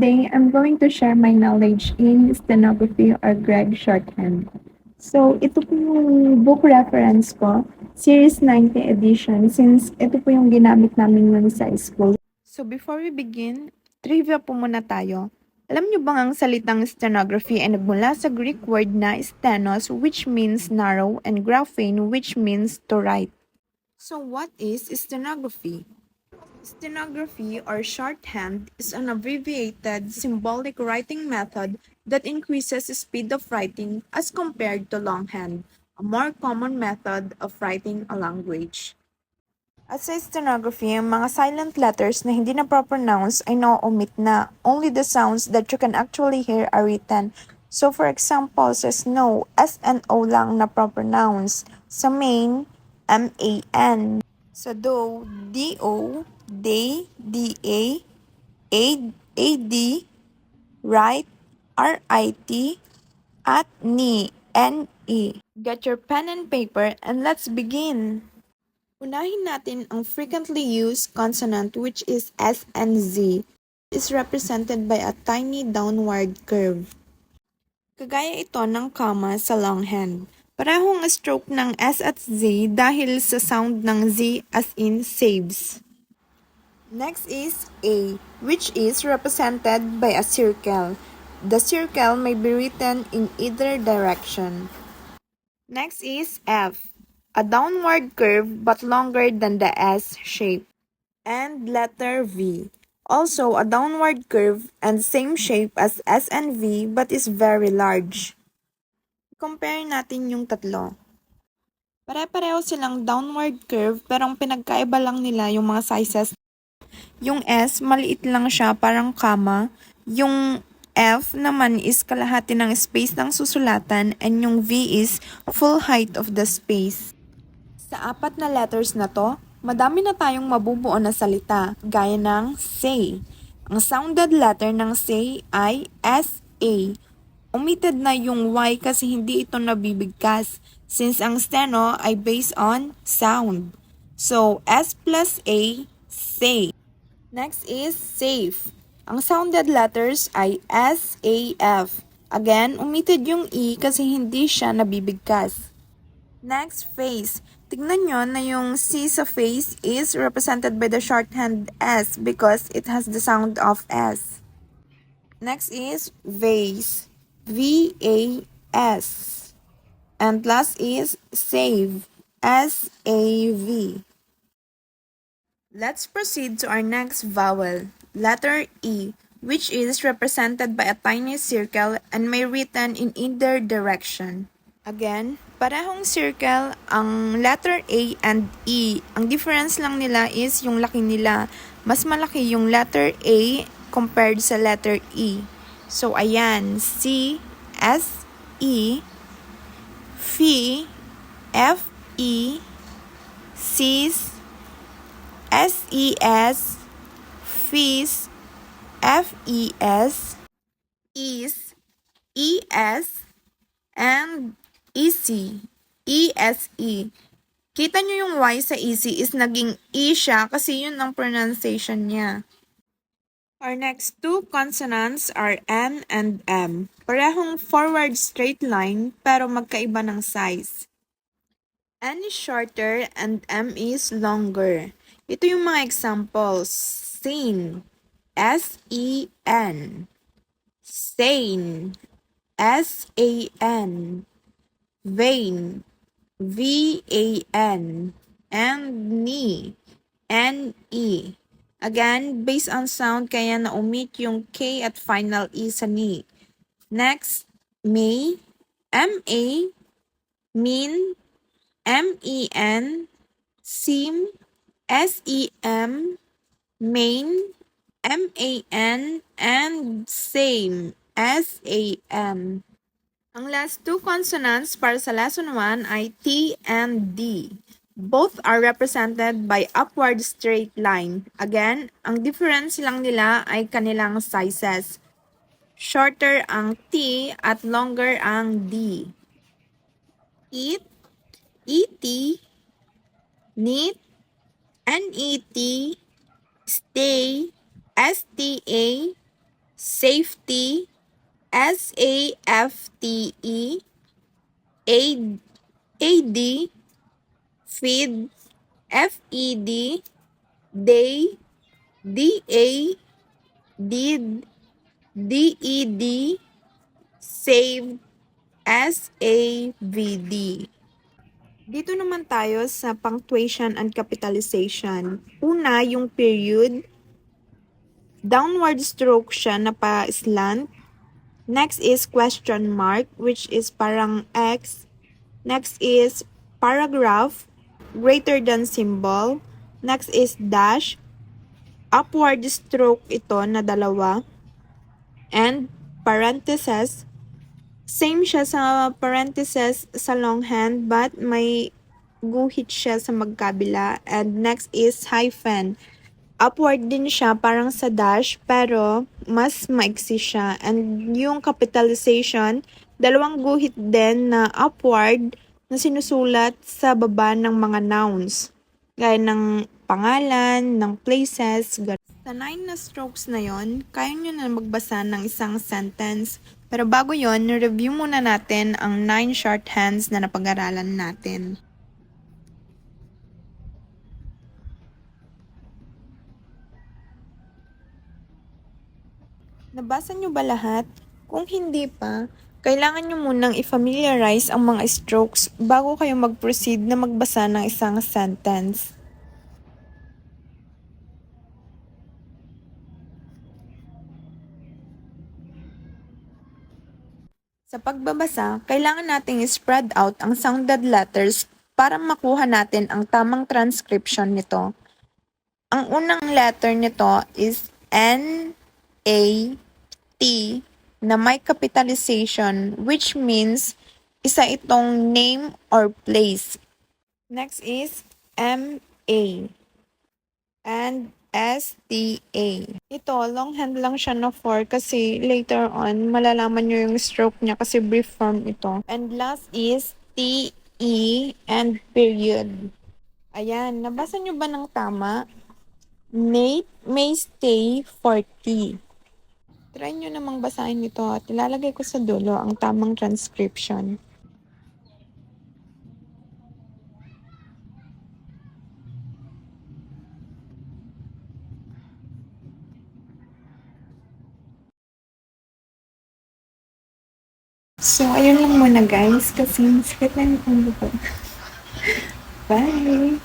Today, I'm going to share my knowledge in stenography or Greg shorthand. So, ito po yung book reference ko, Series 90 edition, since ito po yung ginamit namin nun sa school. So before we begin, trivia po muna tayo. Alam niyo bang ang salitang stenography ay nagmula sa Greek word na stenos, which means narrow, and graphein, which means to write. So what is stenography? Stenography or shorthand is an abbreviated symbolic writing method that increases the speed of writing as compared to longhand, a more common method of writing a language. At sa stenography, ang mga silent letters na hindi na pronounce ay na-omit na. Only the sounds that you can actually hear are written. So for example, sa snow, S-N-O lang na pronounce. Sa main, M-A-N. Sa do, D-O, day, D-A, A-D, right, R-I-T, at ni, N-E. Get your pen and paper and let's begin! Unahin natin ang frequently used consonant which is S and Z. It is represented by a tiny downward curve. Kagaya ito ng comma sa longhand. Parehong stroke ng S at Z dahil sa sound ng Z as in saves. Next is A, which is represented by a circle. The circle may be written in either direction. Next is F, a downward curve but longer than the S shape. And letter V, also a downward curve and same shape as S and V but is very large. Compare natin yung tatlo. Pare-pareho silang downward curve pero ang pinagkaiba lang nila yung mga sizes. Yung S, maliit lang siya parang comma. Yung F naman is kalahati ng space ng susulatan and yung V is full height of the space. Sa apat na letters na to, madami na tayong mabubuo na salita, gaya ng say. Ang sounded letter ng say ay S-A. Omitted na yung Y kasi hindi ito nabibigkas, since ang steno ay based on sound. So, S plus A, say. Next is safe. Ang sounded letters ay S-A-F. Again, omitted yung E kasi hindi siya nabibigkas. Next, face. Tignan nyo na yung C sa face is represented by the shorthand S because it has the sound of S. Next is vase. V-A-S. And last is save. S-A-V. Let's proceed to our next vowel, letter E, which is represented by a tiny circle and may written in either direction. Again, parehong circle ang letter A and E. Ang difference lang nila is yung laki nila. Mas malaki yung letter A compared sa letter E. So, ayan, C, S, E, F, F, E, Cs, S-E-S, Fes, F-E-S, Is, E-S, and EC, E-S-E. Kita nyo yung Y sa EC is naging E siya kasi yun ang pronunciation niya. Our next two consonants are N and M. Parehong forward straight line pero magkaiba ng size. N is shorter and M is longer. Ito yung mga examples. Sane, S-E-N. Sane, S-A-N. Vain, V-A-N. And knee, N-E. Again, based on sound kaya na-omit yung K at final E sa knee. Next, may, M-A, mean, M-E-N, seem, S-E-M, main, M-A-N, and same, S-A-M. Ang last two consonants para sa lesson 1 ay T and D. Both are represented by upward straight line. Again, ang difference lang nila ay kanilang sizes. Shorter ang T at longer ang D. Eat, E-T, neat, N-E-T, stay, S-T-A, safety, SAFTE, AD, feed, FED, day, DA, did, DED, saved, SAVD. Dito naman tayo sa punctuation and capitalization. Una, yung period. Downward stroke siya na pa-slant. Next is question mark, which is parang X. Next is paragraph, greater than symbol. Next is dash. Upward stroke ito na dalawa. And parentheses. Same siya sa parentheses sa longhand but may guhit siya sa magkabila. And next is hyphen. Upward din siya parang sa dash pero mas maiksi siya. And yung capitalization, dalawang guhit din na upward na sinusulat sa baba ng mga nouns. Gaya ng pangalan, ng places, sa 9 na strokes na yon, kaya nyo na magbasa ng isang sentence. Pero bago yon, review muna natin ang 9 shorthands na napag-aralan natin. Nabasa nyo ba lahat? Kung hindi pa, kailangan nyo munang i-familiarize ang mga strokes bago kayo mag-proceed na magbasa ng isang sentence. Sa pagbabasa, kailangan nating spread out ang sounded letters para makuha natin ang tamang transcription nito. Ang unang letter nito is N, A, T na may capitalization which means isa itong name or place. Next is M, A and STA. Ito, longhand lang siya na 4 kasi later on, malalaman nyo yung stroke niya kasi brief form ito. And last is TE and period. Ayan, nabasa nyo ba ng tama? Nate may stay 40. Try nyo namang basahin ito at ilalagay ko sa dulo ang tamang transcription. So, ayun lang muna guys kasi masakit na yung ulo ko. Bye!